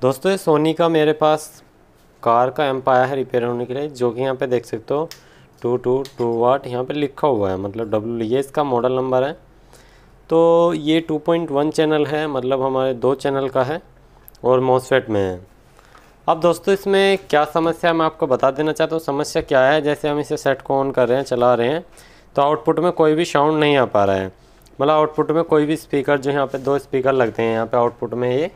दोस्तों ये सोनी का मेरे पास कार का एम्प आया है रिपेयर होने के लिए, जो कि यहाँ पे देख सकते हो 222 वाट यहाँ पे लिखा हुआ है, मतलब डब्ल्यू, ये इसका मॉडल नंबर है। तो ये 2.1 चैनल है, मतलब हमारे 2 चैनल का है और मॉसफेट में है। अब दोस्तों इसमें क्या समस्या है मैं आपको बता देना चाहता हूँ। समस्या क्या है, जैसे हम इसे सेट को ऑन कर रहे हैं, चला रहे हैं, तो आउटपुट में कोई भी साउंड नहीं आ पा रहा है। मतलब आउटपुट में कोई भी स्पीकर, जो यहाँ पे 2 स्पीकर लगते हैं यहाँ पे आउटपुट में, ये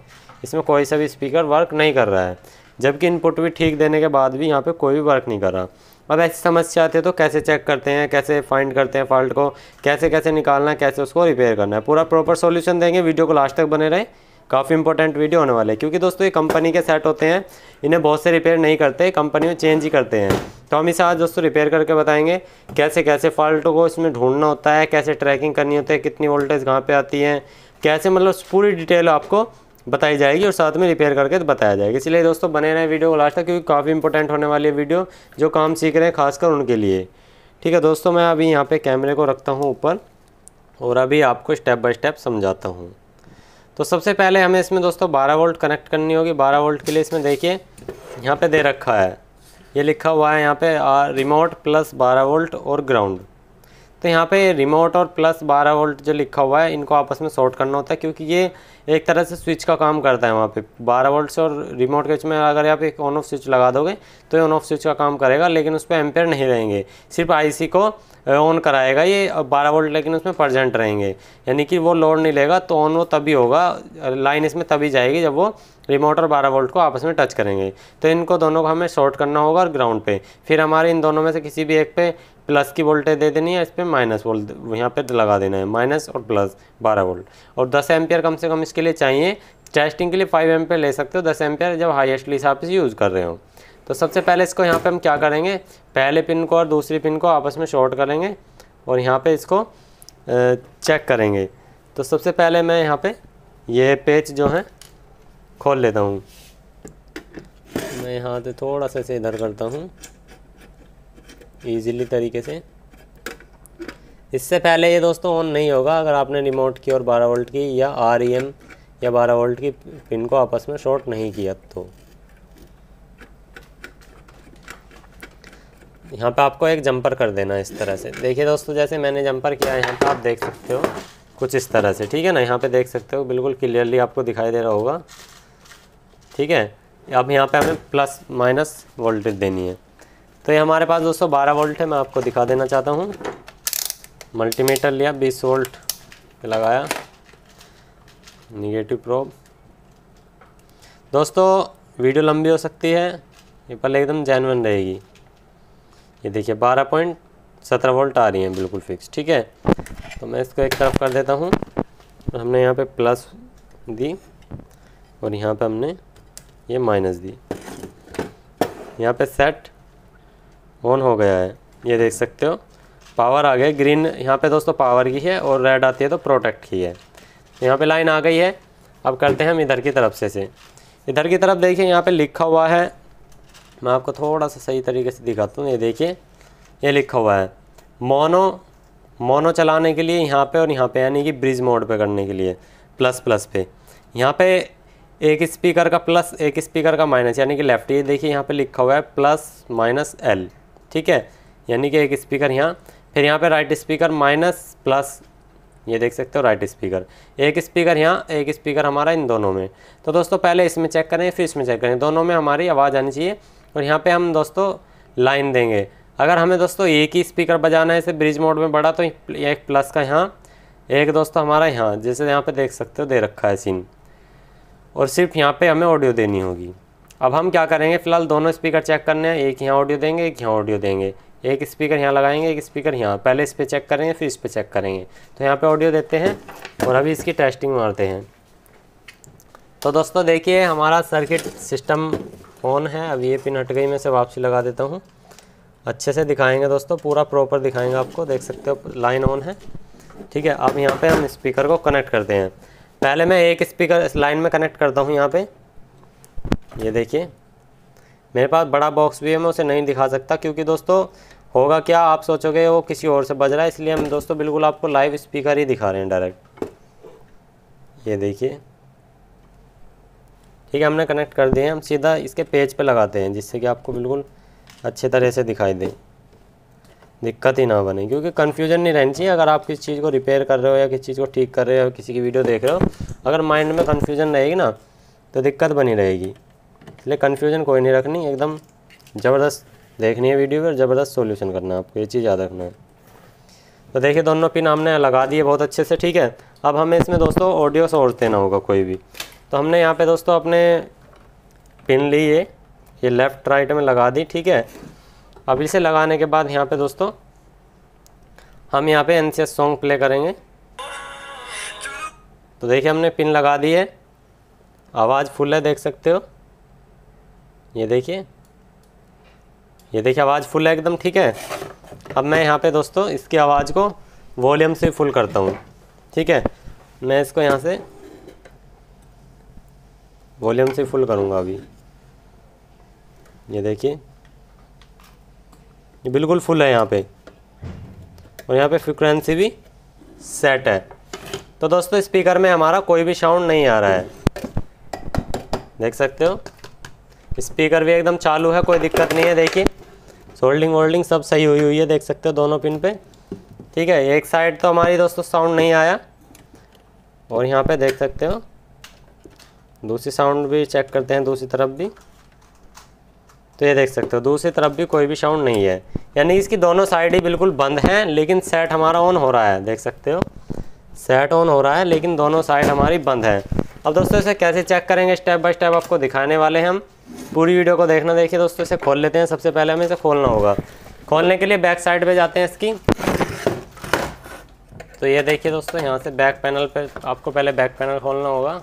इसमें कोई सा भी स्पीकर वर्क नहीं कर रहा है, जबकि इनपुट भी ठीक देने के बाद भी यहाँ पे कोई भी वर्क नहीं कर रहा। अब ऐसी समस्या आती है तो कैसे चेक करते हैं, कैसे फाइंड करते हैं फॉल्ट को, कैसे कैसे निकालना है, कैसे उसको रिपेयर करना है, पूरा प्रॉपर सॉल्यूशन देंगे। वीडियो को लास्ट तक बने रहे, काफ़ी इंपॉर्टेंट वीडियो होने वाले हैं। क्योंकि दोस्तों ये कंपनी के सेट होते हैं, इन्हें बहुत से रिपेयर नहीं करते, कंपनी में चेंज ही करते हैं। तो हम इसे आज दोस्तों रिपेयर करके बताएंगे कैसे कैसे फॉल्टों को इसमें ढूंढना होता है, कैसे ट्रैकिंग करनी होती है, कितनी वोल्टेज कहाँ पे आती है, कैसे, मतलब पूरी डिटेल आपको बताई जाएगी और साथ में रिपेयर करके बताया जाएगा। इसलिए दोस्तों बने रहें वीडियो को लास्ट तक, क्योंकि काफ़ी इंपॉर्टेंट होने वाली है वीडियो, जो काम सीख रहे हैं खासकर उनके लिए। ठीक है दोस्तों, मैं अभी यहाँ पे कैमरे को रखता हूँ ऊपर और अभी आपको स्टेप बाय स्टेप समझाता हूँ। तो सबसे पहले हमें इसमें दोस्तों 12 वोल्ट कनेक्ट करनी होगी। 12 वोल्ट के लिए इसमें देखिए यहाँ पे दे रखा है, ये लिखा हुआ है यहाँ पे रिमोट प्लस 12 वोल्ट और ग्राउंड। तो यहाँ पे रिमोट और प्लस 12 वोल्ट जो लिखा हुआ है, इनको आपस में शॉर्ट करना होता है, क्योंकि ये एक तरह से स्विच का काम करता है। वहाँ पे 12 वोल्ट से और रिमोट के बीच में अगर आप एक ऑन ऑफ स्विच लगा दोगे तो ये ऑन ऑफ स्विच का काम करेगा, लेकिन उस पर एम्पेयर नहीं रहेंगे, सिर्फ आईसी को ऑन कराएगा ये 12 वोल्ट, लेकिन उसमें परसेंट रहेंगे, यानी कि वो लोड नहीं लेगा। तो ऑन वो तभी होगा, लाइन इसमें तभी जाएगी जब वो रिमोट और 12 वोल्ट को आपस में टच करेंगे। तो इनको दोनों को हमें शॉर्ट करना होगा और ग्राउंड पे, फिर हमारे इन दोनों में से किसी भी एक पे प्लस की वोल्टेज दे देनी है, इस पर माइनस वोल्ट यहाँ पे लगा देना है, माइनस और प्लस 12 वोल्ट। और 10 एम्पियर कम से कम इसके लिए चाहिए। टेस्टिंग के लिए 5 एम्पियर ले सकते हो, 10 एम्पियर जब हाईएस्टली हिसाब से यूज़ कर रहे हो। तो सबसे पहले इसको यहाँ पे हम क्या करेंगे, पहले पिन को और दूसरी पिन को आपस में शॉर्ट करेंगे और यहाँ पे इसको चेक करेंगे। तो सबसे पहले मैं यहाँ पे ये पेच जो है खोल लेता हूँ। मैं यहाँ से थोड़ा सा इसे इधर करता हूँ ईजिली तरीके से। इससे पहले ये दोस्तों ऑन नहीं होगा अगर आपने रिमोट की और 12 वोल्ट की या REM या 12 वोल्ट की पिन को आपस में शॉर्ट नहीं किया। तो यहाँ पे आपको एक जंपर कर देना है इस तरह से। देखिए दोस्तों, जैसे मैंने जंपर किया है यहाँ पे आप देख सकते हो कुछ इस तरह से, ठीक है ना। यहाँ पे देख सकते हो बिल्कुल क्लियरली आपको दिखाई दे रहा होगा, ठीक है। अब यहाँ पे हमें प्लस माइनस वोल्टेज देनी है। तो ये हमारे पास दोस्तों 12 वोल्ट है, मैं आपको दिखा देना चाहता हूँ। मल्टीमीटर लिया, 20 वोल्ट पे लगाया, निगेटिव प्रोब। दोस्तों वीडियो लंबी हो सकती है, ये पहले एकदम जेन्युइन रहेगी। ये देखिए 12.17 वोल्ट आ रही हैं बिल्कुल फिक्स, ठीक है। तो मैं इसको एक तरफ कर देता हूँ और हमने यहाँ पे प्लस दी और यहाँ पे हमने ये माइनस दी। यहाँ पे सेट ऑन हो गया है, ये देख सकते हो पावर आ गया। ग्रीन यहाँ पे दोस्तों पावर की है और रेड आती है तो प्रोटेक्ट की है। यहाँ पे लाइन आ गई है। अब करते हैं हम इधर की तरफ से इधर की तरफ देखिए यहाँ पे लिखा हुआ है, मैं आपको थोड़ा सा सही तरीके से दिखाता हूँ। ये देखिए ये लिखा हुआ है मोनो चलाने के लिए यहाँ पे और यहाँ पे, यानी कि ब्रिज मोड पे करने के लिए प्लस प्लस पे। यहाँ पे एक स्पीकर का प्लस एक स्पीकर का माइनस, यानी कि लेफ्ट। ये देखिए यहाँ पे लिखा हुआ है प्लस माइनस L, ठीक है, यानी कि एक स्पीकर यहाँ, फिर यहाँ पे राइट स्पीकर माइनस प्लस, ये देख सकते हो राइट स्पीकर, एक स्पीकर यहाँ, एक स्पीकर हमारा इन दोनों में। तो दोस्तों पहले इसमें चेक करें फिर इसमें चेक करें, दोनों में हमारी आवाज़ आनी चाहिए। और यहाँ पे हम दोस्तों लाइन देंगे। अगर हमें दोस्तों एक ही स्पीकर बजाना है इसे ब्रिज मोड में बड़ा, तो एक प्लस का यहाँ, एक दोस्तों हमारा यहाँ, जैसे यहाँ पे देख सकते हो दे रखा है सीन, और सिर्फ यहाँ पे हमें ऑडियो देनी होगी। अब हम क्या करेंगे, फ़िलहाल दोनों स्पीकर चेक करने हैं, एक यहाँ ऑडियो देंगे, एक यहाँ ऑडियो देंगे, एक स्पीकर यहाँ लगाएंगे, एक स्पीकर यहाँ। पहले इस पर चेक करेंगे फिर इस पर चेक करेंगे। तो यहाँ पे ऑडियो देते हैं और अभी इसकी टेस्टिंग मारते हैं। तो दोस्तों देखिए हमारा सर्किट सिस्टम ऑन है। अब ये पिन हट गई, मैं इसे वापसी लगा देता हूँ। अच्छे से दिखाएंगे दोस्तों, पूरा प्रॉपर दिखाएंगे आपको। देख सकते हो लाइन ऑन है, ठीक है। अब यहाँ पे हम स्पीकर को कनेक्ट करते हैं। पहले मैं एक स्पीकर इस लाइन में कनेक्ट करता हूँ यहाँ पे। ये देखिए मेरे पास बड़ा बॉक्स भी है, मैं उसे नहीं दिखा सकता, क्योंकि दोस्तों होगा क्या, आप सोचोगे वो किसी और से बज रहा है, इसलिए हम दोस्तों बिल्कुल आपको लाइव स्पीकर ही दिखा रहे हैं डायरेक्ट। ये देखिए, ठीक है, हमने कनेक्ट कर दिए। हम सीधा इसके पेज पे लगाते हैं जिससे कि आपको बिल्कुल अच्छे तरह से दिखाई दे, दिक्कत ही ना बने, क्योंकि कन्फ्यूजन नहीं रहनी चाहिए। अगर आप किसी चीज़ को रिपेयर कर रहे हो या किसी चीज़ को ठीक कर रहे हो, किसी की वीडियो देख रहे हो, अगर माइंड में कन्फ्यूजन रहेगी ना तो दिक्कत बनी रहेगी। इसलिए कन्फ्यूजन कोई नहीं रखनी, एकदम ज़बरदस्त देखनी है वीडियो और ज़बरदस्त सॉल्यूशन करना है आपको, ये चीज़ याद रखना है। तो देखिए दोनों पिन हमने लगा दिए बहुत अच्छे से। ठीक है, अब हमें इसमें दोस्तों ऑडियो सोर्स देना होगा कोई भी। तो हमने यहाँ पे दोस्तों अपने पिन ली, ये लेफ़्ट राइट में लगा दी। ठीक है, अब इसे लगाने के बाद यहाँ पे दोस्तों हम यहाँ पे NCS सॉन्ग प्ले करेंगे। तो देखिए हमने पिन लगा दी है, आवाज़ फुल है, देख सकते हो। ये देखिए आवाज़ फुल है एकदम। ठीक है, अब मैं यहाँ पे दोस्तों इसकी आवाज़ को वॉल्यूम से फुल करता हूँ। ठीक है, मैं इसको यहाँ से वॉल्यूम से फुल करूँगा अभी। ये देखिए ये बिल्कुल फुल है यहाँ पे, और यहाँ पे फ्रीक्वेंसी भी सेट है। तो दोस्तों स्पीकर में हमारा कोई भी साउंड नहीं आ रहा है, देख सकते हो। स्पीकर भी एकदम चालू है, कोई दिक्कत नहीं है। देखिए सोल्डिंग वोल्डिंग सब सही हुई है, देख सकते हो दोनों पिन पे। ठीक है, एक साइड तो हमारी दोस्तों साउंड नहीं आया, और यहाँ पे देख सकते हो दूसरी साउंड भी चेक करते हैं, दूसरी तरफ भी। तो ये देख सकते हो दूसरी तरफ भी कोई भी साउंड नहीं है, यानी इसकी दोनों साइड ही बिल्कुल बंद हैं, लेकिन सेट हमारा ऑन हो रहा है। देख सकते हो सेट ऑन हो रहा है, लेकिन दोनों साइड हमारी बंद है। अब दोस्तों इसे कैसे चेक करेंगे स्टेप बाय स्टेप आपको दिखाने वाले हैं हम, पूरी वीडियो को देखना। देखिए दोस्तों इसे खोल लेते हैं। सबसे पहले हमें इसे खोलना होगा। खोलने के लिए बैक साइड पे जाते हैं इसकी। तो ये देखिए दोस्तों यहाँ से बैक पैनल पे आपको पहले बैक पैनल खोलना होगा,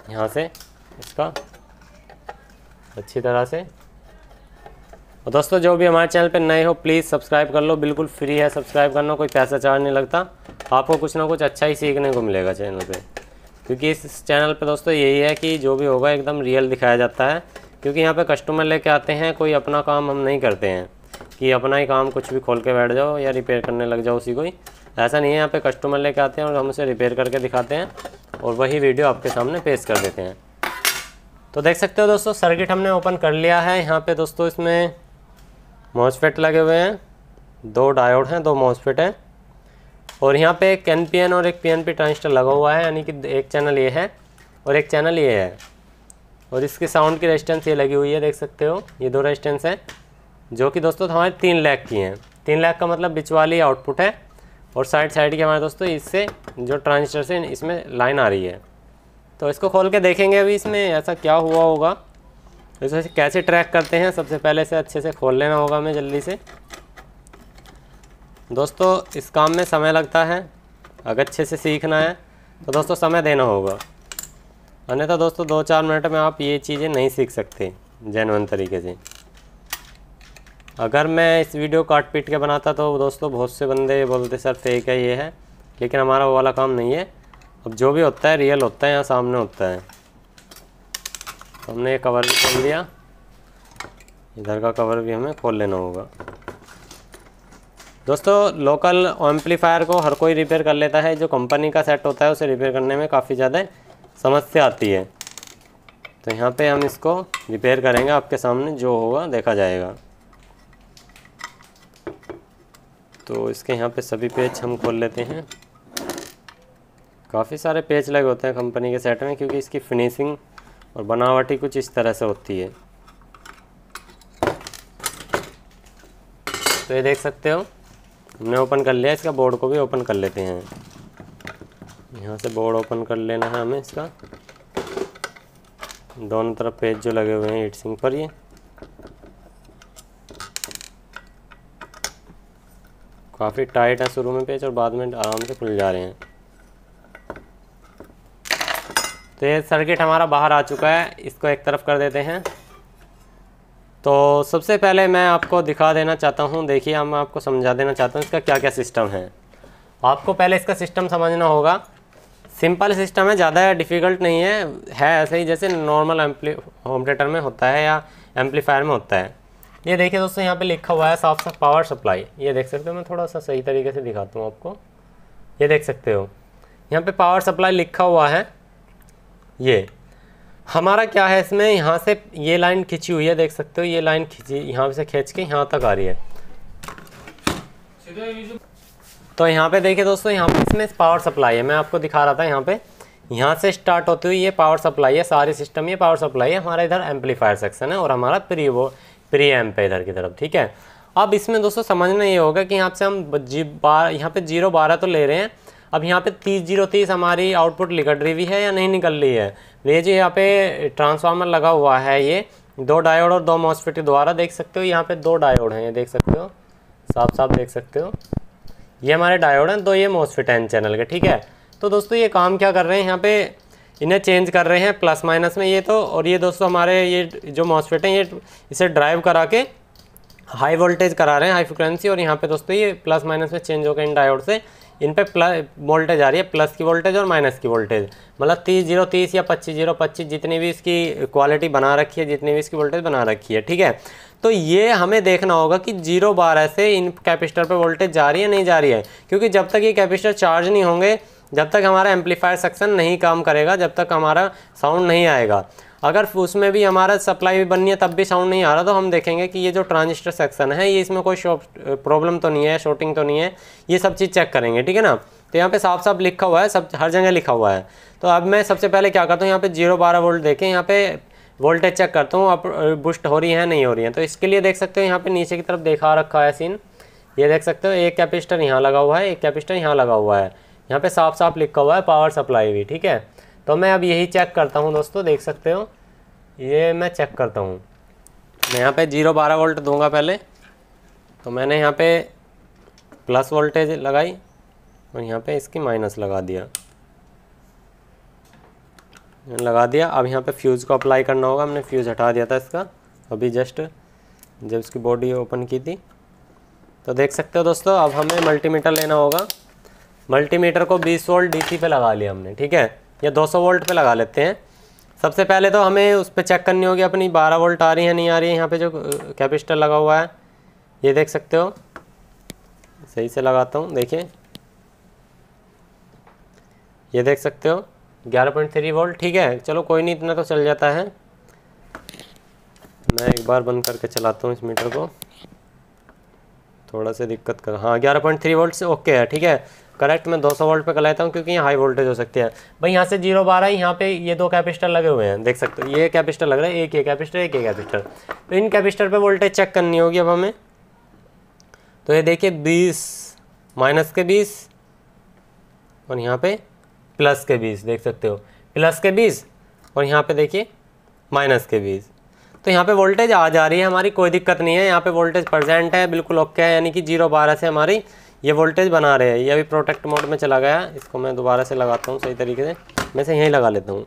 यहाँ से इसका अच्छी तरह से। और दोस्तों जो भी हमारे चैनल पे नए हो प्लीज़ सब्सक्राइब कर लो, बिल्कुल फ्री है सब्सक्राइब करना, कोई पैसा चार्ज नहीं लगता। आपको कुछ ना कुछ अच्छा ही सीखने को मिलेगा चैनल पे, क्योंकि इस चैनल पे दोस्तों यही है कि जो भी होगा एकदम रियल दिखाया जाता है। क्योंकि यहाँ पे कस्टमर लेके आते हैं, कोई अपना काम हम नहीं करते हैं कि अपना ही काम कुछ भी खोल के बैठ जाओ या रिपेयर करने लग जाओ उसी को ही, ऐसा नहीं है। यहाँ पे कस्टमर लेके आते हैं और हम उसे रिपेयर करके दिखाते हैं और वही वीडियो आपके सामने पेश कर देते हैं। तो देख सकते हो दोस्तों सर्किट हमने ओपन कर लिया है। यहाँ पे दोस्तों इसमें मॉसफेट लगे हुए हैं, 2 डायोड हैं, 2 मॉसफेट हैं, और यहाँ पे एक NPN और एक PNP ट्रांजिस्टर लगा हुआ है, यानी कि एक चैनल ये है और एक चैनल ये है। और इसकी साउंड की रेजिस्टेंस ये लगी हुई है, देख सकते हो। ये 2 रेजिस्टेंस हैं जो कि दोस्तों हमारे 3 लाख की हैं। 3 लाख का मतलब बीच वाली आउटपुट है, और साइड की हमारे दोस्तों इससे जो ट्रांजिस्टर से इसमें लाइन आ रही है। तो इसको खोल के देखेंगे अभी इसमें ऐसा क्या हुआ होगा, तो इसे कैसे ट्रैक करते हैं। सबसे पहले से अच्छे से खोल लेना होगा हमें जल्दी से। दोस्तों इस काम में समय लगता है, अगर अच्छे से सीखना है तो दोस्तों समय देना होगा, अन्यथा दोस्तों 2-4 मिनट में आप ये चीज़ें नहीं सीख सकते जेन्युइन तरीके से। अगर मैं इस वीडियो काट पीट के बनाता तो दोस्तों बहुत से बंदे बोलते सर फेक है ये है, लेकिन हमारा वो वाला काम नहीं है। अब जो भी होता है रियल होता है, यहाँ सामने होता है। तो हमने ये कवर भी खोल दिया, इधर का कवर भी हमें खोल लेना होगा। दोस्तों लोकल एम्पलीफायर को हर कोई रिपेयर कर लेता है, जो कंपनी का सेट होता है उसे रिपेयर करने में काफ़ी ज़्यादा समस्या आती है। तो यहाँ पे हम इसको रिपेयर करेंगे, आपके सामने जो होगा देखा जाएगा। तो इसके यहाँ पे सभी पेच हम खोल लेते हैं। काफ़ी सारे पेच लगे होते हैं कंपनी के सेट में, क्योंकि इसकी फिनिशिंग और बनावट ही कुछ इस तरह से होती है। तो ये देख सकते हो हमने ओपन कर लिया, इसका बोर्ड को भी ओपन कर लेते हैं। यहाँ से बोर्ड ओपन कर लेना है हमें इसका, दोनों तरफ पेज जो लगे हुए हैं हीट सिंक पर। ये काफ़ी टाइट है शुरू में पेज, और बाद में आराम से खुल जा रहे हैं। तो ये सर्किट हमारा बाहर आ चुका है, इसको एक तरफ कर देते हैं। तो सबसे पहले मैं आपको दिखा देना चाहता हूँ, देखिए मैं आपको समझा देना चाहता हूँ इसका क्या क्या सिस्टम है। आपको पहले इसका सिस्टम समझना होगा। सिंपल सिस्टम है, ज़्यादा डिफ़िकल्ट नहीं है ऐसे ही जैसे नॉर्मल होम थिएटर में होता है या एम्पलीफायर में होता है। ये देखिए दोस्तों यहाँ पे लिखा हुआ है साफ साफ पावर सप्लाई, ये देख सकते हो। मैं थोड़ा सा सही तरीके से दिखाता हूँ आपको, ये देख सकते हो यहाँ पे पावर सप्लाई लिखा हुआ है। ये हमारा क्या है इसमें, यहाँ से ये लाइन खिंची हुई है, देख सकते हो ये लाइन खिंची, यहाँ से खींच के यहाँ तक आ रही है। तो यहाँ पे देखिए दोस्तों, यहाँ पे इसमें पावर सप्लाई है, मैं आपको दिखा रहा था यहाँ पे, यहाँ से स्टार्ट होती हुई ये पावर सप्लाई है, सारी सिस्टम ये पावर सप्लाई है। हमारा इधर एम्पलीफायर सेक्शन है और हमारा प्री एम्प है इधर की तरफ, ठीक है। अब इसमें दोस्तों समझना ये होगा कि यहाँ से हम यहाँ पे 0-12 तो ले रहे हैं। अब यहाँ पे 30-0-30 हमारी आउटपुट निकल रही है या नहीं निकल रही है। ये जो यहाँ पे ट्रांसफार्मर लगा हुआ है, ये 2 डायोड और 2 मॉसफेट द्वारा, देख सकते हो यहाँ पे 2 डायोड हैं, ये देख सकते हो, साफ साफ देख सकते हो, ये हमारे डायोड हैं, 2 ये मॉसफेट हैं चैनल के, ठीक है। तो दोस्तों ये काम क्या कर रहे हैं, यहाँ पे इन्हें चेंज कर रहे हैं प्लस माइनस में ये तो, और ये दोस्तों हमारे ये जो मॉसफेट हैं ये इसे ड्राइव करा के हाई वोल्टेज करा रहे हैं, हाई फ्रिक्वेंसी, और यहाँ पे दोस्तों ये प्लस माइनस में चेंज होकर इन डायोड से इन पे प्लस वोल्टेज आ रही है, प्लस की वोल्टेज और माइनस की वोल्टेज, मतलब 30-0-30 या 25-0-25 जितनी भी इसकी क्वालिटी बना रखी है, जितनी भी इसकी वोल्टेज बना रखी है, ठीक है। तो ये हमें देखना होगा कि 0-12 से इन कैपेसिटर पे वोल्टेज जा रही है नहीं जा रही है, क्योंकि जब तक ये कैपेसिटर चार्ज नहीं होंगे, जब तक हमारा एम्पलीफायर सेक्शन नहीं काम करेगा, जब तक हमारा साउंड नहीं आएगा। अगर उसमें भी हमारा सप्लाई भी बननी है तब भी साउंड नहीं आ रहा, तो हम देखेंगे कि ये जो ट्रांजिस्टर सेक्शन है ये इसमें कोई प्रॉब्लम तो नहीं है, शॉर्टिंग तो नहीं है, ये सब चीज़ चेक करेंगे, ठीक है ना। तो यहाँ पे साफ साफ लिखा हुआ है, सब हर जगह लिखा हुआ है। तो अब मैं सबसे पहले क्या करता हूँ, यहाँ पे 0-12 वोल्ट देखें, यहाँ पे वोल्टेज चेक करता हूँ अब बुस्ट हो रही है नहीं हो रही है। तो इसके लिए देख सकते हो यहाँ पे नीचे की तरफ देखा रखा है सीन, ये देख सकते हो, एक कैपेसिटर यहाँ लगा हुआ है, एक कैपेसिटर यहाँ लगा हुआ है, यहाँ पे साफ साफ लिखा हुआ है पावर सप्लाई भी, ठीक है। तो मैं अब यही चेक करता हूँ दोस्तों, देख सकते हो ये मैं चेक करता हूँ। मैं यहाँ पे 0-12 वोल्ट दूंगा पहले, तो मैंने यहाँ पे प्लस वोल्टेज लगाई और यहाँ पे इसकी माइनस लगा दिया। अब यहाँ पे फ्यूज़ को अप्लाई करना होगा, हमने फ्यूज़ हटा दिया था इसका अभी जस्ट जब इसकी बॉडी ओपन की थी। तो देख सकते हो दोस्तों, अब हमें मल्टीमीटर लेना होगा। मल्टीमीटर को 20 वोल्ट डीसी पे लगा लिया हमने, ठीक है, या 200 वोल्ट पे लगा लेते हैं। सबसे पहले तो हमें उस पर चेक करनी होगी अपनी 12 वोल्ट आ रही है नहीं आ रही है। यहाँ पे जो कैपेसिटर लगा हुआ है ये देख सकते हो, सही से लगाता हूँ, देखिए ये देख सकते हो 11.3 वोल्ट, ठीक है। चलो कोई नहीं, इतना तो चल जाता है। मैं एक बार बंद करके चलाता हूँ इस मीटर को, थोड़ा सा दिक्कत कर, हाँ 11.3 वोल्ट से ओके है, ठीक है करेक्ट। मैं 200 वोल्ट पे कर लेता हूँ क्योंकि यहाँ हाई वोल्टेज हो सकती है। भाई यहाँ से 0-12 यहाँ पे ये 2 कैपेसिटर लगे हुए हैं, देख सकते हो, ये कैपेसिटर लग रहा है, एक ये कैपेसिटर एक ये कैपेसिटर। तो इन कैपेसिटर पे वोल्टेज चेक करनी होगी अब हमें। तो ये देखिए 20 माइनस के 20 और यहाँ पे प्लस के 20, देख सकते हो प्लस के 20 और यहाँ पे देखिए माइनस के 20। तो यहाँ पे वोल्टेज आ जा रही है हमारी, कोई दिक्कत नहीं है, यहाँ पे वोल्टेज प्रेजेंट है, बिल्कुल ओके है, यानी कि 0-12 से हमारी ये वोल्टेज बना रहे हैं। ये अभी प्रोटेक्ट मोड में चला गया, इसको मैं दोबारा से लगाता हूँ सही तरीके से, मैं से यहीं लगा लेता हूँ।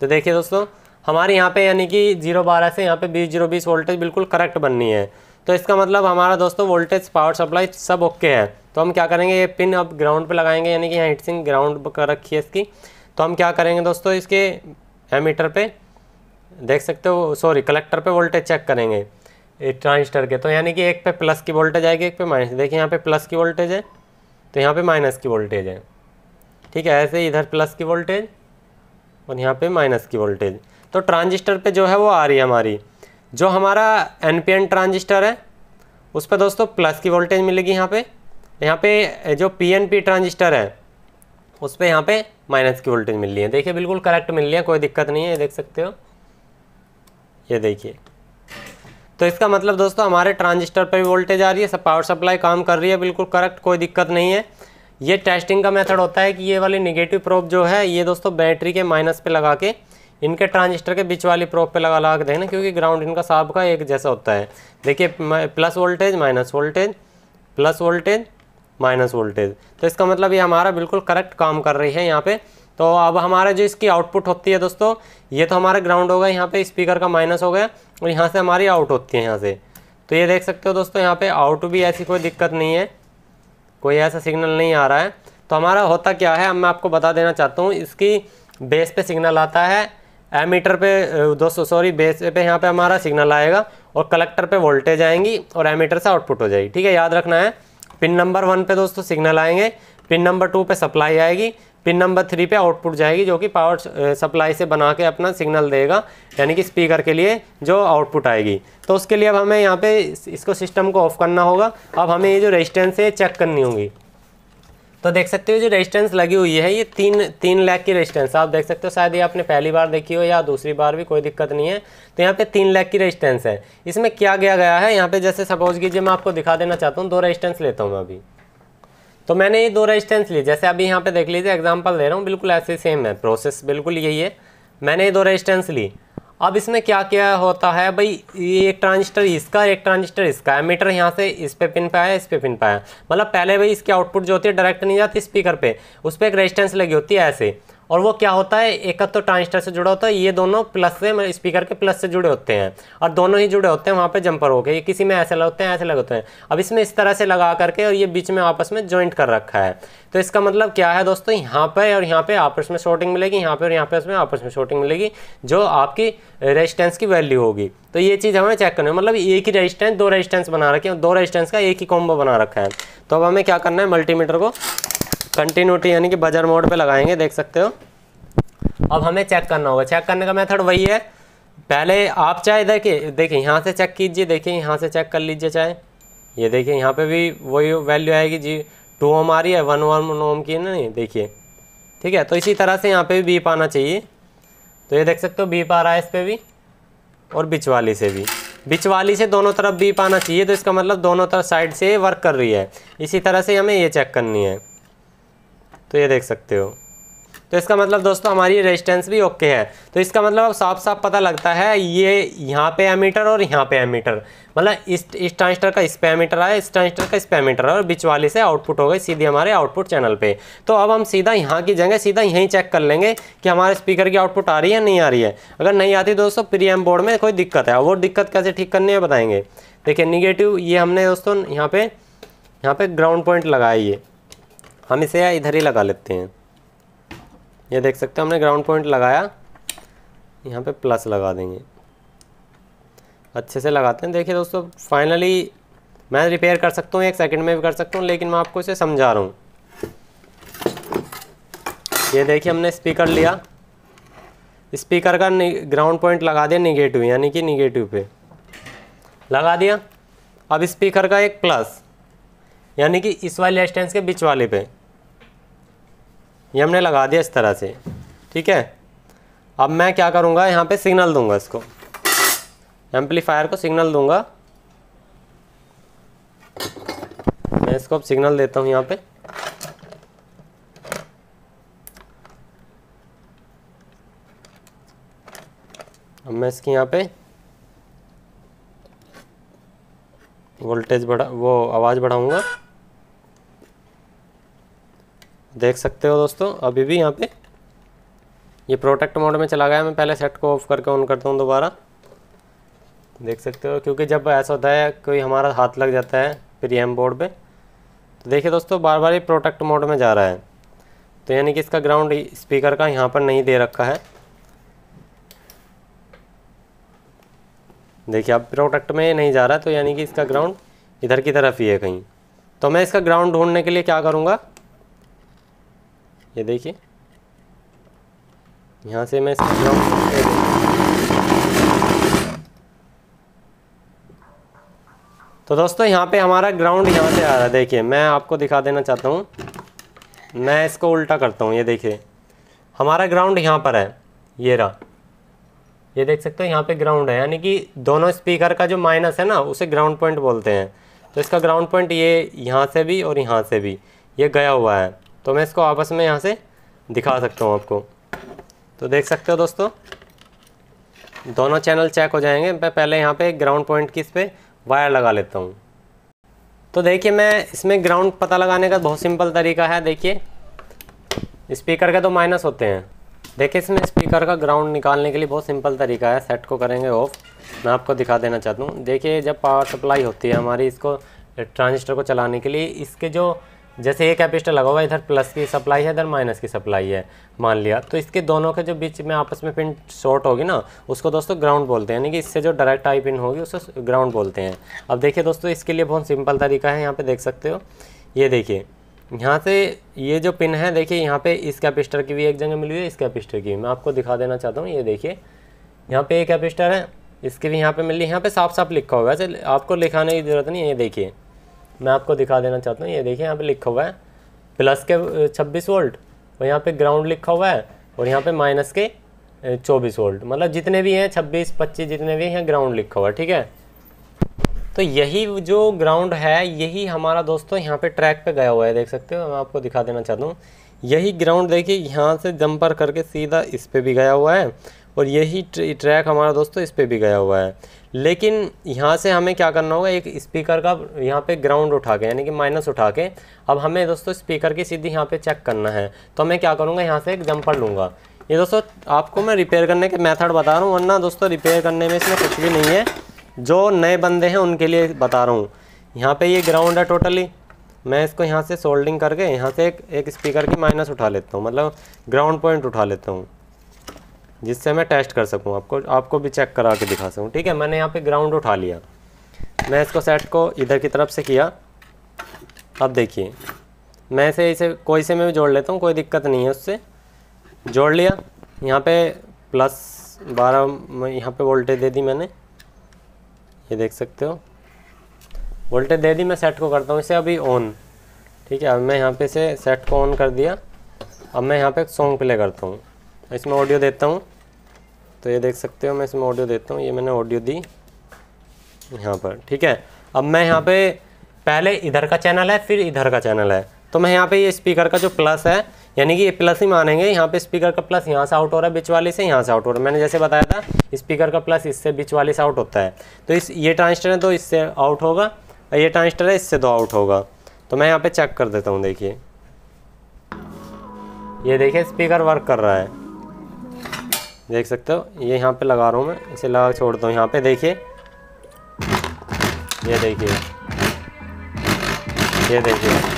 तो देखिए दोस्तों, हमारे यहाँ पे यानी कि 0-12 से यहाँ पे 20-0-20 वोल्टेज बिल्कुल करेक्ट बननी है। तो इसका मतलब हमारा दोस्तों वोल्टेज पावर सप्लाई सब ओके है। तो हम क्या करेंगे, ये पिन अब ग्राउंड पे लगाएंगे, यानी कि यहाँ हीटसिंक ग्राउंड कर रखी है इसकी। तो हम क्या करेंगे दोस्तों, इसके एमीटर पे देख सकते हो, सॉरी कलेक्टर पे वोल्टेज चेक करेंगे ट्रांजिस्टर के। तो यानी कि एक पे प्लस की वोल्टेज आएगी, एक पे माइनस। देखिए यहाँ पे प्लस की वोल्टेज है तो यहाँ पे माइनस की वोल्टेज है, ठीक है। ऐसे इधर प्लस की वोल्टेज और यहाँ पे माइनस की वोल्टेज। तो ट्रांजिस्टर पे जो है वो आ रही है हमारी। जो हमारा एनपीएन ट्रांजिस्टर है उस पर दोस्तों प्लस की वोल्टेज मिलेगी यहाँ पे जो पीएनपी ट्रांजिस्टर है उस पर यहाँ पे माइनस की वोल्टेज मिल रही है। देखिए बिल्कुल करेक्ट मिल रही है, कोई दिक्कत नहीं है, ये देख सकते हो, ये देखिए। तो इसका मतलब दोस्तों हमारे ट्रांजिस्टर पर भी वोल्टेज आ रही है, सब पावर सप्लाई काम कर रही है बिल्कुल करेक्ट, कोई दिक्कत नहीं है। ये टेस्टिंग का मेथड होता है कि ये वाली निगेटिव प्रोब जो है ये दोस्तों बैटरी के माइनस पे लगा के इनके ट्रांजिस्टर के बीच वाली प्रोब पे लगा के देखना, क्योंकि ग्राउंड इनका साब का एक जैसा होता है। देखिए plus voltage minus voltage, plus voltage minus voltage. तो इसका मतलब ये हमारा बिल्कुल करेक्ट काम कर रही है यहाँ पे। तो अब हमारा जो इसकी आउटपुट होती है दोस्तों, ये तो हमारा ग्राउंड होगा, यहाँ पे स्पीकर का माइनस हो गया और यहाँ से हमारी आउट होती है यहाँ से। तो ये देख सकते हो दोस्तों, यहाँ पे आउट भी ऐसी कोई दिक्कत नहीं है, कोई ऐसा सिग्नल नहीं आ रहा है। तो हमारा होता क्या है, अब मैं आपको बता देना चाहता हूँ। इसकी बेस पे सिग्नल आता है, एमीटर पे दोस्तों सॉरी बेस पे यहाँ पे हमारा सिग्नल आएगा और कलेक्टर पे वोल्टेज आएंगी और एमीटर से आउटपुट हो जाएगी, ठीक है। याद रखना है, पिन नंबर 1 पे दोस्तों सिग्नल आएंगे, पिन नंबर 2 पे सप्लाई आएगी, पिन नंबर 3 पे आउटपुट जाएगी, जो कि पावर सप्लाई से बना के अपना सिग्नल देगा, यानी कि स्पीकर के लिए जो आउटपुट आएगी। तो उसके लिए अब हमें यहाँ पे इसको सिस्टम को ऑफ करना होगा। अब हमें ये जो रेजिस्टेंस है चेक करनी होगी। तो देख सकते हो जो रेजिस्टेंस लगी हुई है ये 3 लाख की रेजिस्टेंस आप देख सकते हो। शायद ये आपने पहली बार देखी हो या दूसरी बार भी, कोई दिक्कत नहीं है। तो यहाँ पे 3 लाख की रेजिस्टेंस है। इसमें क्या किया गया है, यहाँ पे जैसे सपोज कीजिए मैं आपको दिखा देना चाहता हूँ, 2 रेजिस्टेंस लेता हूँ मैं अभी। तो मैंने ये 2 रेजिस्टेंस ली, जैसे अभी यहाँ पे देख लीजिए एग्जांपल दे रहा हूँ, बिल्कुल ऐसे सेम है, प्रोसेस बिल्कुल यही है। मैंने ये 2 रेजिस्टेंस ली। अब इसमें क्या क्या होता है भाई, ये एक ट्रांजिस्टर इसका, एक ट्रांजिस्टर इसका, एमीटर यहाँ से इस पे पिन पे आया, इस पे पिन पे आया। मतलब पहले भाई इसकी आउटपुट जो होती है डायरेक्ट नहीं जाती स्पीकर पे, उस पर एक रेजिस्टेंस लगी होती है ऐसे। और वो क्या होता है, एक तो ट्रांजिस्टर से जुड़ा होता है, ये दोनों प्लस से स्पीकर के प्लस से जुड़े होते हैं, और दोनों ही जुड़े होते हैं वहाँ पे जंपर होके। ये किसी में ऐसे लगते हैं, ऐसे लगे होते हैं। अब इसमें इस तरह से लगा करके और ये बीच में आपस में जॉइंट कर रखा है। तो इसका मतलब क्या है दोस्तों, यहाँ पे और यहाँ पे आपस में शॉर्टिंग मिलेगी, यहाँ पे और यहाँ पे आपस में शॉर्टिंग मिलेगी, जो आपकी रेजिस्टेंस की वैल्यू होगी। तो ये चीज़ हमें चेक करनी है। मतलब एक ही रेजिस्टेंस 2 रेजिस्टेंस बना रखे हैं, 2 रेजिस्टेंस का एक ही कॉम्बो बना रखा है। तो अब हमें क्या करना है, मल्टीमीटर को कंटिन्यूटी यानी कि बजर मोड पे लगाएंगे, देख सकते हो। अब हमें चेक करना होगा। चेक करने का मेथड वही है, पहले आप चाहे देखिए यहाँ से चेक कीजिए, देखिए यहाँ से चेक कर लीजिए चाहे, ये देखिए यहाँ पे भी वही वैल्यू आएगी जी, 2 ओम आ रही है, 1 ओम की ना, नहीं देखिए, ठीक है। तो इसी तरह से यहाँ पे भी बीप आना चाहिए। तो ये देख सकते हो बीप आ रहा है इस पर भी, और बीच वाली से भी, बीच वाली से दोनों तरफ बीप आना चाहिए। तो इसका मतलब दोनों तरफ साइड से वर्क कर रही है। इसी तरह से हमें ये चेक करनी है। तो ये देख सकते हो। तो इसका मतलब दोस्तों हमारी रेजिस्टेंस भी ओके है। तो इसका मतलब अब साफ साफ पता लगता है, ये यहाँ पे एमीटर और यहाँ पे एमीटर, मतलब इस ट्रांजिस्टर का इस पे एमीटर आया, इस ट्रांजिस्टर का इस पे एमीटर है, और बीच वाली से आउटपुट हो गई सीधी हमारे आउटपुट चैनल पे। तो अब हम सीधा यहाँ की जगह सीधा यहीं चेक कर लेंगे कि हमारे स्पीकर की आउटपुट आ रही है नहीं आ रही है। अगर नहीं आती दोस्तों प्रीएम्प बोर्ड में कोई दिक्कत है, वो दिक्कत कैसे ठीक करनी है बताएंगे। देखिए निगेटिव ये हमने दोस्तों यहाँ पे ग्राउंड पॉइंट लगाई, हम इसे इधर ही लगा लेते हैं। ये देख सकते हो हमने ग्राउंड पॉइंट लगाया, यहाँ पे प्लस लगा देंगे, अच्छे से लगाते हैं। देखिए दोस्तों फाइनली मैं रिपेयर कर सकता हूँ, 1 सेकंड में भी कर सकता हूँ, लेकिन मैं आपको इसे समझा रहा हूँ। ये देखिए हमने स्पीकर लिया, स्पीकर का ग्राउंड पॉइंट लगा दिया निगेटिव, यानी कि निगेटिव पे लगा दिया। अब स्पीकर का एक प्लस, यानी कि इस वाले रेजिस्टेंस के बीच वाले पे ये हमने लगा दिया इस तरह से, ठीक है। अब मैं क्या करूँगा, यहाँ पे सिग्नल दूंगा, इसको एम्पलीफायर को सिग्नल दूंगा। मैं इसको अब सिग्नल देता हूँ यहाँ पे। अब मैं इसकी यहाँ पे वोल्टेज आवाज़ बढ़ाऊंगा। देख सकते हो दोस्तों अभी भी यहाँ पे ये प्रोटेक्ट मोड में चला गया। मैं पहले सेट को ऑफ करके ऑन करता हूँ दोबारा, देख सकते हो, क्योंकि जब ऐसा होता है कोई हमारा हाथ लग जाता है प्रीएम्प बोर्ड पे। तो देखिए दोस्तों बार बार ये प्रोटेक्ट मोड में जा रहा है, तो यानी कि इसका ग्राउंड स्पीकर का यहाँ पर नहीं दे रखा है। देखिए अब प्रोटेक्ट में नहीं जा रहा है, तो यानी कि इसका ग्राउंड इधर की तरफ ही है कहीं। तो मैं इसका ग्राउंड ढूंढने के लिए क्या करूँगा, ये देखिए यहाँ से मैं इसका ग्राउंड, तो दोस्तों यहाँ पे हमारा ग्राउंड यहाँ से आ रहा है। देखिए मैं आपको दिखा देना चाहता हूँ, मैं इसको उल्टा करता हूँ। ये देखिए हमारा ग्राउंड यहाँ पर है, ये रहा, ये देख सकते हो यहाँ पे ग्राउंड है, यानी कि दोनों स्पीकर का जो माइनस है ना उसे ग्राउंड पॉइंट बोलते हैं। तो इसका ग्राउंड पॉइंट ये यहाँ से भी और यहाँ से भी ये गया हुआ है। तो मैं इसको आपस में यहाँ से दिखा सकता हूँ आपको। तो देख सकते हो दोस्तों दोनों चैनल चेक हो जाएंगे। मैं पहले यहाँ पे ग्राउंड पॉइंट की इस पर वायर लगा लेता हूँ। तो देखिए मैं इसमें ग्राउंड पता लगाने का बहुत सिंपल तरीका है। देखिए स्पीकर के तो माइनस होते हैं, देखिए इसमें स्पीकर का ग्राउंड निकालने के लिए बहुत सिंपल तरीका है। सेट को करेंगे ऑफ, मैं आपको दिखा देना चाहता हूँ। देखिए जब पावर सप्लाई होती है हमारी इसको ट्रांजिस्टर को चलाने के लिए, इसके जो जैसे एक कैपेसिटर लगा हुआ है, इधर प्लस की सप्लाई है, इधर माइनस की सप्लाई है मान लिया, तो इसके दोनों के जो बीच में आपस में पिन शॉर्ट होगी ना उसको दोस्तों ग्राउंड बोलते हैं, यानी कि इससे जो डायरेक्ट आई पिन होगी उसे ग्राउंड बोलते हैं। अब देखिए दोस्तों इसके लिए बहुत सिंपल तरीका है, यहाँ पे देख सकते हो। ये देखिए यहाँ से ये जो पिन है देखिए, यहाँ पे इस कैपेसिटर की भी एक जगह मिली हुई है, इस कैपेसिटर की मैं आपको दिखा देना चाहता हूँ। ये देखिए यहाँ पे एक कैपेसिटर है, इसकी भी यहाँ पे मिल रही है, यहाँ पे साफ साफ लिखा हुआ है, वैसे आपको लिखाने की ज़रूरत नहीं है। ये देखिए मैं आपको दिखा देना चाहता हूँ, ये देखिए यहाँ पे लिखा हुआ है प्लस के 26 वोल्ट, और यहाँ पे ग्राउंड लिखा हुआ है, और यहाँ पे माइनस के 24 वोल्ट, मतलब जितने भी हैं 26 25 जितने भी हैं ग्राउंड लिखा हुआ है, ठीक है। तो यही जो ग्राउंड है यही हमारा दोस्तों यहाँ पे ट्रैक पे गया हुआ है, देख सकते हो। मैं आपको दिखा देना चाहता हूँ, यही ग्राउंड देखिए यहाँ से जंपर करके सीधा इस पे भी गया हुआ है, और यही ट्रैक हमारा दोस्तों इस पे भी गया हुआ है। लेकिन यहाँ से हमें क्या करना होगा, एक स्पीकर का यहाँ पे ग्राउंड उठा के यानी कि माइनस उठा के अब हमें दोस्तों स्पीकर की सीधी यहाँ पे चेक करना है। तो मैं क्या करूँगा, यहाँ से एक जंपर लूँगा। ये दोस्तों आपको मैं रिपेयर करने के मेथड बता रहा हूँ, वरना दोस्तों रिपेयर करने में इसमें कुछ भी नहीं है, जो नए बंदे हैं उनके लिए बता रहा हूँ। यहाँ पे ये ग्राउंड है टोटली, मैं इसको यहाँ से सोल्डिंग करके यहाँ से एक स्पीकर की माइनस उठा लेता हूँ, मतलब ग्राउंड पॉइंट उठा लेता हूँ, जिससे मैं टेस्ट कर सकूँ, आपको भी चेक करा के दिखा सकूँ, ठीक है। मैंने यहाँ पे ग्राउंड उठा लिया, मैं इसको सेट को इधर की तरफ से किया। अब देखिए मैं इसे कोई से में भी जोड़ लेता हूँ, कोई दिक्कत नहीं है, उससे जोड़ लिया। यहाँ पे +12 यहाँ पे वोल्टेज दे दी मैंने, ये देख सकते हो वोल्टेज दे दी। मैं सेट को करता हूँ इसे अभी ऑन, ठीक है। अब मैं यहाँ पे से सेट को ऑन कर दिया। अब मैं यहाँ पे एक सॉन्ग प्ले करता हूँ, इसमें ऑडियो देता हूँ, तो ये देख सकते हो मैं इसमें ऑडियो देता हूँ, ये मैंने ऑडियो दी यहाँ पर, ठीक है। अब मैं यहाँ पे पहले इधर का चैनल है फिर इधर का चैनल है, तो मैं यहाँ पे ये स्पीकर का जो प्लस है यानी कि ये प्लस ही मानेंगे। यहाँ पे स्पीकर का प्लस यहाँ से आउट हो रहा है, बीच वाली से यहाँ से आउट हो रहा है। मैंने जैसे बताया था स्पीकर का प्लस इससे बीच वाली से आउट होता है, तो ये ट्रांजिस्टर है तो इससे आउट होगा, और ये ट्रांजिस्टर है इससे तो आउट होगा। तो मैं यहाँ पे चेक कर देता हूँ, देखिए ये देखिए स्पीकर वर्क कर रहा है, देख सकते हो। ये यहाँ पे लगा रहा हूँ मैं, इसे लगा छोड़ता हूँ। यहाँ पे देखिए, ये देखिए, ये देखिए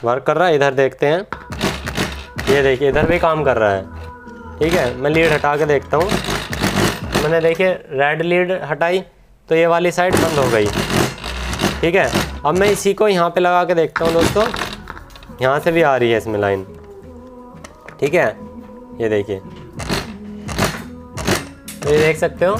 वर्क कर रहा है। इधर देखते हैं, ये देखिए इधर भी काम कर रहा है, ठीक है। मैं लीड हटा के देखता हूँ, मैंने देखिए रेड लीड हटाई तो ये वाली साइड बंद हो गई, ठीक है। अब मैं इसी को यहाँ पे लगा के देखता हूँ दोस्तों, यहाँ से भी आ रही है इसमें लाइन, ठीक है। ये देखिए, तो ये देख सकते हो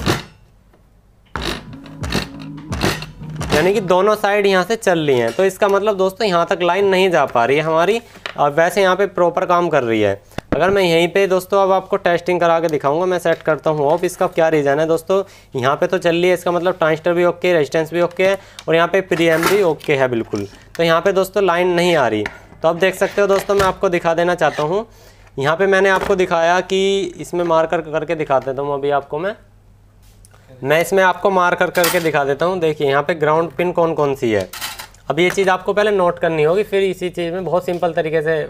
यानी कि दोनों साइड यहाँ से चल रही हैं। तो इसका मतलब दोस्तों यहाँ तक लाइन नहीं जा पा रही है हमारी, और वैसे यहाँ पे प्रॉपर काम कर रही है। अगर मैं यहीं पे दोस्तों अब आपको टेस्टिंग करा के दिखाऊंगा, मैं सेट करता हूँ ऑफ। इसका क्या रीज़न है दोस्तों, यहाँ पे तो चल रही है, इसका मतलब ट्रांजिस्टर भी ओके, रेजिस्टेंस भी ओके है, और यहाँ पे प्रीएम्प भी ओके है बिल्कुल। तो यहाँ पे दोस्तों लाइन नहीं आ रही। तो अब देख सकते हो दोस्तों, मैं आपको दिखा देना चाहता हूँ। यहाँ पे मैंने आपको दिखाया कि इसमें मार्कर करके दिखा देता हूँ अभी आपको मैं इसमें आपको मार्कर करके दिखा देता हूँ। देखिए यहाँ पे ग्राउंड पिन कौन कौन सी है। अब ये चीज़ आपको पहले नोट करनी होगी, फिर इसी चीज़ में बहुत सिंपल तरीके से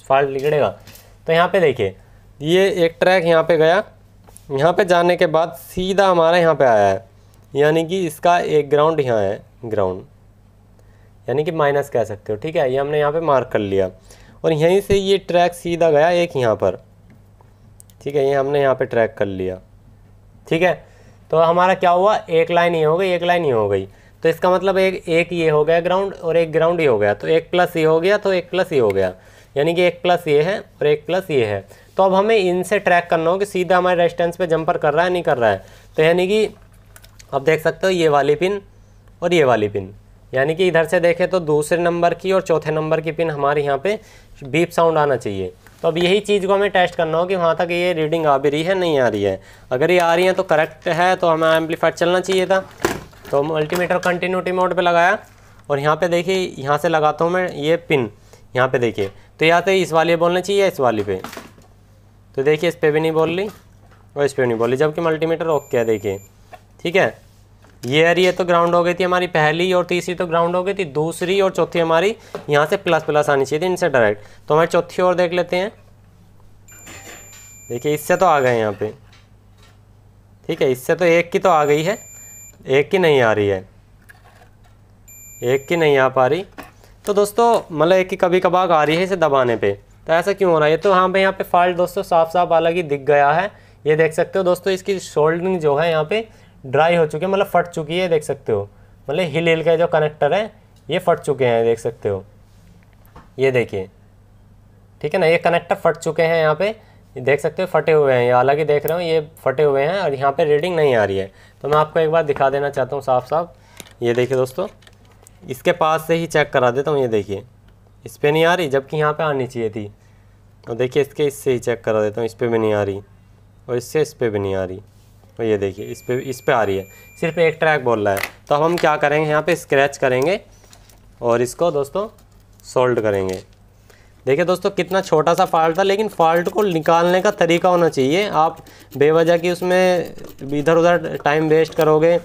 फॉल्ट निकलेगा। तो यहाँ पे देखिए, ये एक ट्रैक यहाँ पे गया, यहाँ पे जाने के बाद सीधा हमारा यहाँ पे आया है, यानी कि इसका एक ग्राउंड यहाँ है, ग्राउंड यानी कि माइनस कह सकते हो, ठीक है। ये हमने यहाँ पे मार्क कर लिया, और यहीं से ये ट्रैक सीधा गया एक यहाँ पर, ठीक है। ये हमने यहाँ पे ट्रैक कर लिया, ठीक है। तो हमारा क्या हुआ, एक लाइन ये हो गई, एक लाइन ये हो गई। तो इसका मतलब एक ये हो गया ग्राउंड, और एक ग्राउंड ये हो गया, तो एक प्लस ये हो गया, तो एक प्लस ये हो गया, यानी कि एक प्लस ये है और एक प्लस ये है। तो अब हमें इनसे ट्रैक करना हो कि सीधा हमारे रेजिस्टेंस पे जंपर कर रहा है नहीं कर रहा है। तो यानी कि अब देख सकते हो ये वाली पिन और ये वाली पिन, यानी कि इधर से देखें तो दूसरे नंबर की और चौथे नंबर की पिन हमारे यहाँ पे बीप साउंड आना चाहिए। तो अब यही चीज़ को हमें टेस्ट करना हो कि वहाँ तक ये रीडिंग आ भी रही है नहीं आ रही है। अगर ये आ रही है तो करेक्ट है, तो हमें एम्पलीफायर चलना चाहिए था। तो मल्टीमीटर कंटिन्यूटी मोड पे लगाया, और यहाँ पे देखिए यहाँ से लगाता हूँ मैं ये पिन, यहाँ पे देखिए। तो यहाँ से इस वाली बोलना चाहिए, इस वाली पे, तो देखिए इस पर भी नहीं बोल रही और इस पर नहीं बोल रही, जबकि मल्टीमीटर ओके है, देखिए, ठीक है। ये तो ग्राउंड हो गई थी हमारी पहली, और तीसरी तो ग्राउंड हो गई थी, दूसरी और चौथी हमारी यहाँ से प्लस प्लस आनी चाहिए थी इनसे डायरेक्ट। तो हमारी चौथी और देख लेते हैं, देखिए इससे तो आ गए यहाँ पे, ठीक है। इससे तो एक की तो आ गई है, एक की नहीं आ रही है, एक की नहीं आ पा रही। तो दोस्तों मतलब एक की कभी कभार आ रही है इसे दबाने पे, तो ऐसा क्यों हो रहा है। तो हाँ पे यहाँ पे फॉल्ट दोस्तों साफ साफ अलग ही दिख गया है। ये देख सकते हो दोस्तों, इसकी सोल्डरिंग जो है यहाँ पे ड्राई हो चुकी है, मतलब फट चुकी है, देख सकते हो। मतलब हिल हिल के जो कनेक्टर है ये फट चुके हैं, देख सकते हो, ये देखिए, ठीक है ना, ये कनेक्टर फट चुके हैं यहाँ पे, देख सकते हो फटे हुए हैं, ये हालांकि देख रहे हो ये फटे हुए हैं और यहाँ पे रीडिंग नहीं आ रही है। तो मैं आपको एक बार दिखा देना चाहता हूँ साफ साफ। ये देखिए दोस्तों, इसके पास से ही चेक करा देता हूँ, ये देखिए इस पर नहीं आ रही, जबकि यहाँ पे आनी चाहिए थी। और देखिए इससे ही चेक करा देता हूँ, इस पर भी नहीं आ रही और इस पर भी नहीं आ रही। और ये देखिए इस पे आ रही है, सिर्फ एक ट्रैक बोल रहा है। तो अब हम क्या करेंगे, यहाँ पे स्क्रैच करेंगे और इसको दोस्तों सोल्ड करेंगे। देखिए दोस्तों कितना छोटा सा फॉल्ट था, लेकिन फॉल्ट को निकालने का तरीका होना चाहिए। आप बेवजह की उसमें इधर उधर टाइम वेस्ट करोगे,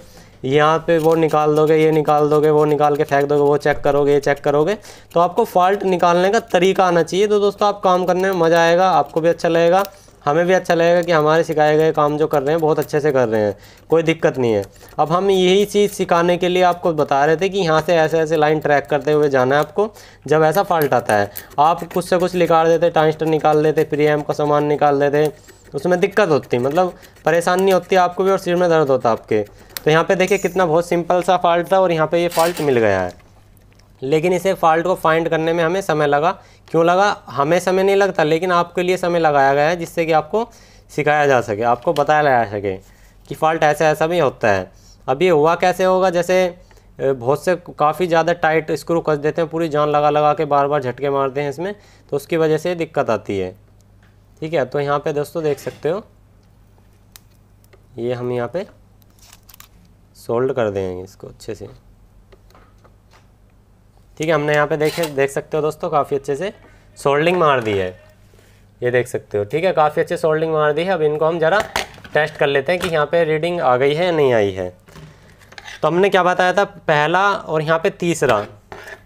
यहाँ पे वो निकाल दोगे, ये निकाल दोगे, वो निकाल के फेंक दोगे, वो चेक करोगे, ये चेक करोगे, तो आपको फॉल्ट निकालने का तरीका आना चाहिए। तो दोस्तों आप काम करने में मज़ा आएगा, आपको भी अच्छा लगेगा, हमें भी अच्छा लगेगा कि हमारे सिखाए गए काम जो कर रहे हैं बहुत अच्छे से कर रहे हैं, कोई दिक्कत नहीं है। अब हम यही चीज़ सिखाने के लिए आपको बता रहे थे कि यहाँ से ऐसे ऐसे लाइन ट्रैक करते हुए जाना है आपको। जब ऐसा फॉल्ट आता है, आप कुछ से कुछ निकाल देते, ट्रांजिस्टर निकाल देते, प्री एम्प का सामान निकाल देते, उसमें दिक्कत होती, मतलब परेशानी होती है आपको भी और सिर में दर्द होता आपके। तो यहाँ पे देखिए कितना बहुत सिंपल सा फॉल्ट था और यहाँ पे ये फॉल्ट मिल गया है। लेकिन इसे फॉल्ट को फाइंड करने में हमें समय लगा। क्यों लगा? हमें समय नहीं लगता, लेकिन आपके लिए समय लगाया गया है, जिससे कि आपको सिखाया जा सके, आपको बताया जा सके कि फ़ॉल्ट ऐसा भी होता है। अब ये हुआ कैसे होगा, जैसे बहुत से काफ़ी ज़्यादा टाइट स्क्रू कस देते हैं, पूरी जान लगा लगा के बार बार झटके मारते हैं इसमें, तो उसकी वजह से दिक्कत आती है। ठीक है, तो यहाँ पे दोस्तों देख सकते हो, ये हम यहाँ पे सोल्ड कर देंगे इसको अच्छे से। ठीक है, हमने यहाँ पे देख सकते हो दोस्तों काफ़ी अच्छे से सोल्डिंग मार दी है, ये देख सकते हो। ठीक है, काफ़ी अच्छे सोल्डिंग मार दी है। अब इनको हम ज़रा टेस्ट कर लेते हैं कि यहाँ पे रीडिंग आ गई है या नहीं आई है। तो हमने क्या बताया था, पहला और यहाँ पे तीसरा,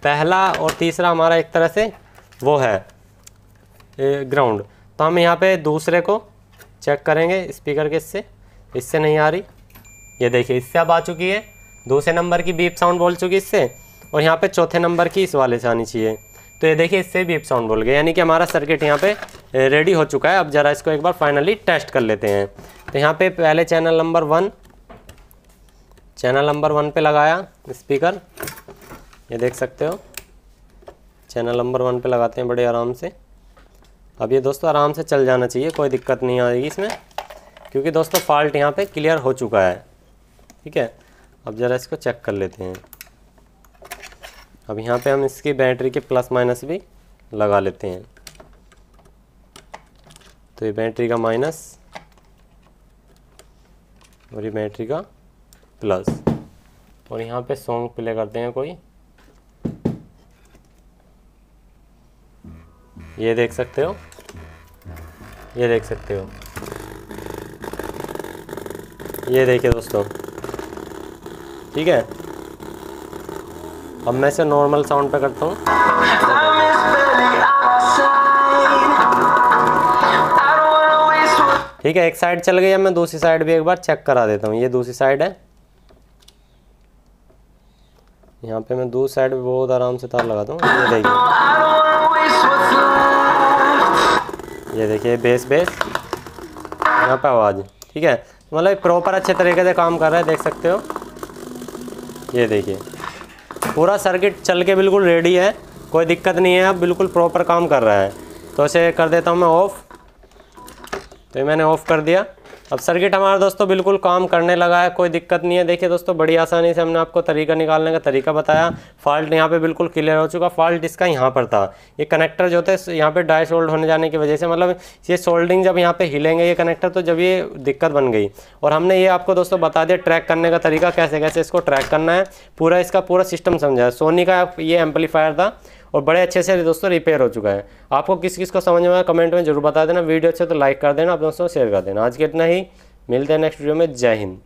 पहला और तीसरा हमारा एक तरह से वो है ग्राउंड। तो हम यहाँ पे दूसरे को चेक करेंगे स्पीकर के, इससे नहीं आ रही, ये देखिए इससे अब आ चुकी है, दूसरे नंबर की बीप साउंड बोल चुकी इससे, और यहाँ पे चौथे नंबर की इस वाले से आनी चाहिए। तो ये देखिए इससे बीप साउंड बोल गए, यानी कि हमारा सर्किट यहाँ पे रेडी हो चुका है। अब ज़रा इसको एक बार फाइनली टेस्ट कर लेते हैं। तो यहाँ पे पहले चैनल नंबर 1 पे लगाया स्पीकर, ये देख सकते हो, चैनल नंबर 1 पे लगाते हैं बड़े आराम से। अब ये दोस्तों आराम से चल जाना चाहिए, कोई दिक्कत नहीं आएगी इसमें, क्योंकि दोस्तों फॉल्ट यहाँ पे क्लियर हो चुका है। ठीक है, अब ज़रा इसको चेक कर लेते हैं। अब यहाँ पे हम इसकी बैटरी के प्लस माइनस भी लगा लेते हैं। तो ये बैटरी का माइनस और ये बैटरी का प्लस, और यहाँ पे सॉन्ग प्ले करते हैं कोई, ये देख सकते हो, ये देख सकते हो, ये देखिए दोस्तों। ठीक है, अब मैं इसे नॉर्मल साउंड पे करता हूँ। ठीक है, एक साइड चल गई, अब मैं दूसरी साइड भी एक बार चेक करा देता हूँ। ये दूसरी साइड है, यहाँ पे मैं दूसरी साइड भी बहुत आराम से तार लगाता हूँ। ये देखिए बेस यहाँ पे आवाज़। ठीक है, मतलब प्रॉपर अच्छे तरीके से काम कर रहा है, देख सकते हो। ये देखिए पूरा सर्किट चल के बिल्कुल रेडी है, कोई दिक्कत नहीं है, अब बिल्कुल प्रॉपर काम कर रहा है। तो इसे कर देता हूँ मैं ऑफ़। तो ये मैंने ऑफ़ कर दिया। अब सर्किट हमारा दोस्तों बिल्कुल काम करने लगा है, कोई दिक्कत नहीं है। देखिए दोस्तों बड़ी आसानी से हमने आपको तरीका निकालने का तरीका बताया। फॉल्ट यहाँ पे बिल्कुल क्लियर हो चुका। फॉल्ट इसका यहाँ पर था, ये कनेक्टर जो थे यहाँ पे डाई सोल्ड होने जाने की वजह से, मतलब ये सोल्डिंग जब यहाँ पे हिलेंगे ये कनेक्टर, तो जब ये दिक्कत बन गई। और हमने ये आपको दोस्तों बता दिया ट्रैक करने का तरीका, कैसे कैसे इसको ट्रैक करना है, पूरा इसका पूरा सिस्टम समझा है। सोनी का ये एम्पलीफायर था और बड़े अच्छे से दोस्तों रिपेयर हो चुका है। आपको किस किस को समझ में आया कमेंट में जरूर बता देना। वीडियो अच्छे तो लाइक कर देना, अपने दोस्तों को शेयर कर देना। आज के इतना ही, मिलते हैं नेक्स्ट वीडियो में। जय हिंद।